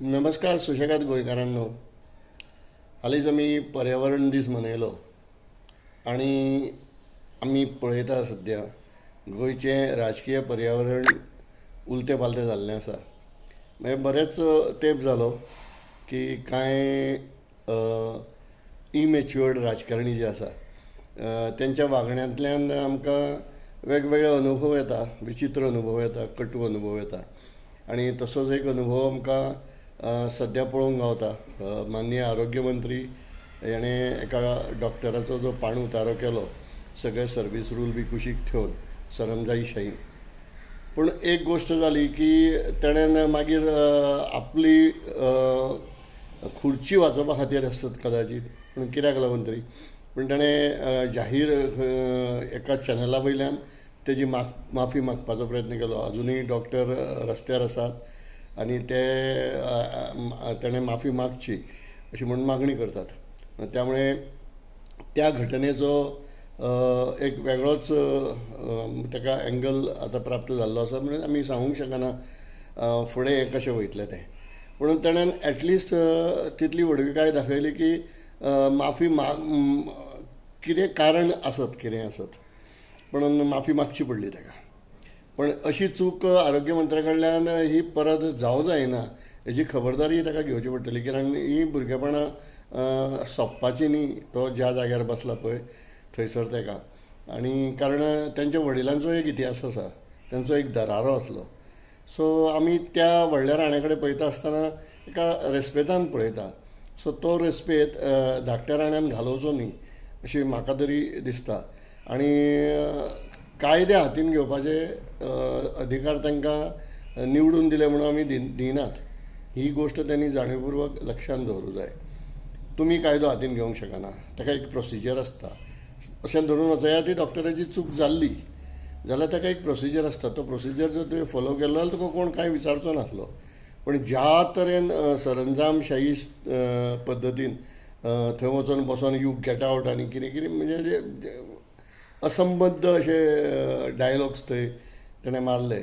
नमस्कार सुशेगाद गोंयकारांनो. हालींच आमी पर्यावरण दीस मनयलो आनी आमी पळयता सद्या गोंयचें राजकीय पर्यावरण उलते पालते जाल्लें आसा. मागीर बरेच तेंप जालो की कांय इमॅच्युअर्ड राजकारणी जे आसा तेंच्या वागण्यांतल्यान आमकां वेगवेगळे अनुभव येता, विचित्र अनुभव येता, कटू अनुभव येता. आनी तसोच एक अनुभव आमकां सद्या पळोवंक गावता. माननीय आरोग्य मंत्री हेणें एका डॉक्टराचो जो पाण उतारो केलो सगळे सर्वीस रूल बी कुशीक ठेवन सरमजाईशायेन. पूण एक गोश्ट जाली की तेणेन मागीर आपली खुर्ची वाचोवपा खातीर आसत कदाचित, पूण कित्याक लागून तरी पूण ताणें जाहीर एका चॅनला वयल्यान तेजी माफी मागपाचो प्रयत्न केलो. अजुनूय डॉक्टर रस्त्यार आसात आनी ते ताणें माफी मागची अशी म्हणून मागणी करतात. त्यामुळे त्या घटनेचो एक वेगळोच ताका एंगल आतां प्राप्त जाल्लो आसा. म्हणून आमी सांगूंक शकना फुडें कशें वयतलें तें. म्हणून ताणें एटलिस्ट तितली व्हडविकाय दाखयली की माफी कितें कारण आसत, कितें आसत, म्हणून माफी मागची पडली ताका. पण अशी चूक आरोग्य मंत्र्या कडल्यान ही परत जावं जायना हेजी खबरदारी ताका घेवची पडटली. कारण ही भुरगेपणां सोंपपाची न्ही. तो ज्या जाग्यार बसला पळय थंयसर ताका. आनी कारण तेंच्या वडिलांचो एक इतिहास आसा, तेंचो एक दरारो आसलो. सो आमी त्या व्हडल्या राणे कडेन पळयता आसतना एका रेस्पेदान पळयता. सो तो रेस्पेद धाकट्या राण्यान घालोवचो न्ही अशी म्हाका तरी दिसता. आनी कायदे हातीन घेवपाचे अधिकार तांकां निवडून दिले म्हणून आमी दिनात. ही गोश्ट त्यांनी जाणीवपूर्वक लक्षांत दवरूंक जाय. तुमी कायदो हातीन घेवंक शकना, ताका एक प्रोसिजर आसता. अशें धरून वचया ती डॉक्टराची चूक जाल्ली जाल्यार ताका एक प्रोसिजर आसता. तो प्रोसिजर जर तुवें फॉलो केलो जाल्यार तुका कोण कांय विचारचो नासलो. पण ज्या तरेन सरंजामशाही पद्दतीन थंय वचून बसोन यू गेट आवट आनी कितें कितें म्हणजे असंबद्ध अशे डायलॉग्स थंय ताणें मारले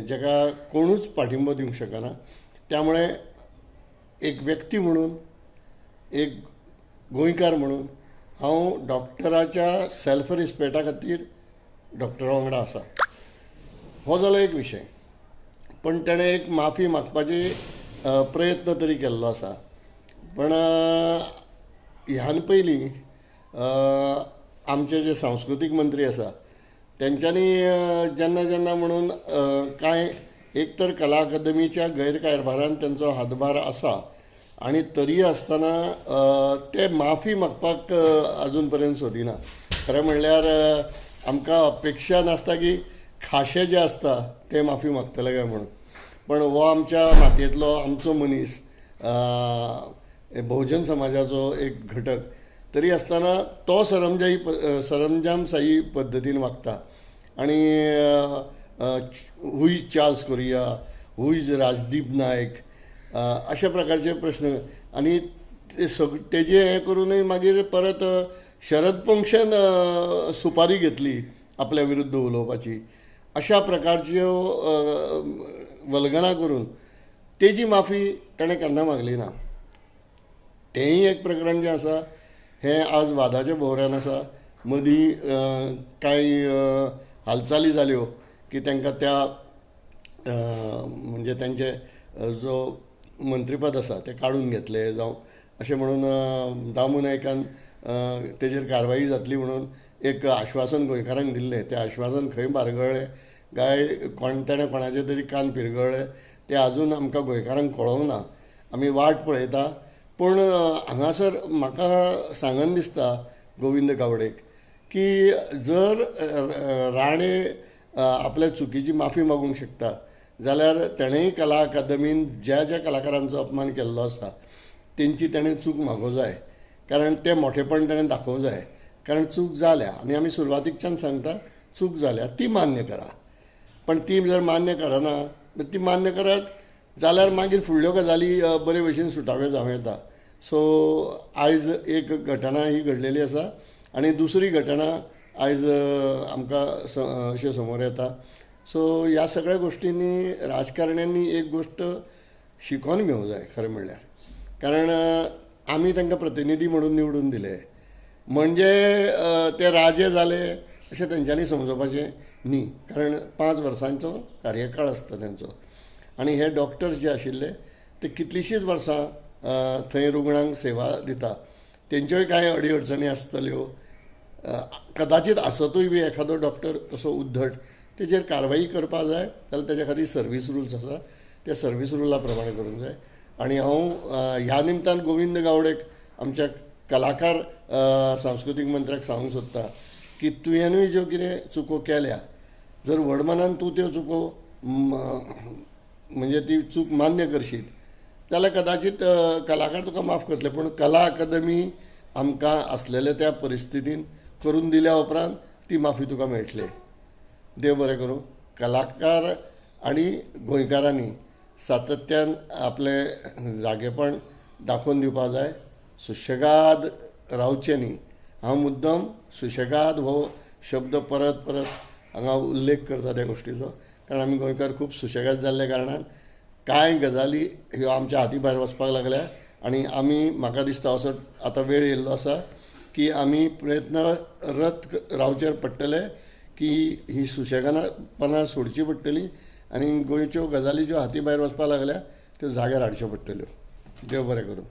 जाका कोणूच पाठिंबो दिवंक शकना. त्यामुळे एक व्यक्ती म्हणून, एक गोंयकार म्हणून हांव डॉक्टराच्या सेल्फ रिस्पेक्टा खातीर डॉक्टरा वांगडा आसा. हो जालो एक विशय. पण ताणें एक माफी मागपाची प्रयत्न तरी केल्लो आसा. पण ह्यान पयलीं आमचे जे सांस्कृतीक मंत्री आसा तेंच्यांनी जेन्ना जेन्ना म्हणून कांय एक तर कला अकादमीच्या गैरकारभारान तेंचो हातभार आसा आनी तरी आसतना ते माफी मागपाक आजून पर्यंत सोदिना. खरें म्हणल्यार आमकां अपेक्षा नासता की खाशे जे आसता ते माफी मागतले काय म्हणून. पण हो आमच्या मातयेंतलो आमचो मनीस, बहुजन समाजाचो एक घटक तरी आसतना तो सरंजामशाही पद्दतीन वागता. आणि who is Charles Correa, who is Rajdeep Naik, अशा प्रकारचे प्रश्न. आनी तेजे हें करूनय मागीर परत शरद पंक्षान सुपारी घेतली आपल्या विरुद्ध उलोवपाची. अशा प्रकारच्यो वल्गना करून तेजी माफी ताणें केन्ना मागली ना. तेंय एक प्रकरण जें आसा हें आज वादाच्या भोवऱ्यान आसा. मदीं कांय हालचाली जाल्यो की तांकां त्या म्हणजे तांचे जो मंत्रीपद आसा तें काडून घेतलें जावं अशें म्हणून दामू नायकान तेजेर कारवाई जातली म्हणून एक आश्वासन गोंयकारांक दिल्लें. तें आश्वासन खंय बारगळ्ळें काय ताणें कोणाचे तरी कान पिरगळ्ळे तें आजून आमकां गोंयकारांक कळोंक ना. आमी वाट पळयता. पूण हांगासर म्हाका सांगन दिसता गोविंद गावडेक की जर राणे आपल्या चुकीची माफी मागूंक शकता जाल्यार तेणेंय कला अकादमीन ज्या ज्या कलाकारांचो अपमान केल्लो आसा तेंची तेणें चूक मागोवं जाय. कारण तें मोठेपण तेणें दाखोवं जाय. कारण चूक जाल्या आनी आमी सुरवातीकच्यान सांगता चूक जाल्या ती मान्य करा. पण ती जर मान्य करना ती मान्य करत जाल्यार मागीर फुडल्यो गजाली बरे भशेन सुटाव्यो जावं येता. सो आयज एक घटना ही घडलेली आसा आनी दुसरी घटना आयज आमकां अशें समोर येता. सो ह्या सगळ्या गोश्टींनी राजकारण्यांनी एक गोश्ट शिकोन घेवंक जाय खरें म्हणल्यार. कारण आमी तांकां प्रतिनिधी म्हणून निवडून दिले म्हणजे ते राजे जाले अशें तेंच्यांनी समजोवपाचें न्ही. कारण 5 वर्सांचो कार्यकाळ आसता तेंचो आनी हे डॉक्टर्स जे आशिल्ले ते कितलींशींच वर्सां थंय रुग्णांक सेवा दिता. तेंच्योय कांय अडी अडचणी आसतल्यो, कदाचित आसतूय बी एखादो डॉक्टर तसो उद्धट, तेजेर कारवाई करपा जाय जाल्यार तेज्या खातीर सर्वीस रुल्स आसा, त्या सर्वीस रुला प्रमाणे करूंक जाय. आनी हांव ह्या निमतान गोविंद गावडेक आमच्या कलाकार सांस्कृतीक मंत्र्याक सांगूंक सोदता की तुवेंनूय ज्यो कितें चुको केल्या, जर व्हडमनान तूं त्यो चुको म्हणजे ती चूक मान्य करशीत जाल्यार कदाचित कलाकार तुका माफ करतले. पूण कला अकादमी आमकां आसलेल्या त्या परिस्थितीन करून दिल्या उपरांत ती माफी तुका मेळटली. देव बरें करूं. कलाकार आनी गोंयकारांनी सातत्यान आपलें जागेपण दाखोवन दिवपा जाय. सुशेगाद रावचें न्ही. हांव मुद्दम सुशेगाद हो शब्द परत परत हांगा उल्लेख करता त्या गोश्टीचो, कारण आमी गोंयकार खूब सुशेगाद जाल्ल्या कारणान कांय गजाली ह्यो आमच्या हाती भायर वचपाक लागल्या आनी आमी, म्हाका दिसता असो आतां वेळ येयल्लो आसा की आमी प्रयत्नरत रावचे पडटले की ही सुशेगादपणां सोडची पडटली आनी गोंयच्यो गजाली ज्यो हाती भायर वचपाक लागल्या त्यो जाग्यार हाडच्यो पडटल्यो. देव बरें करूं.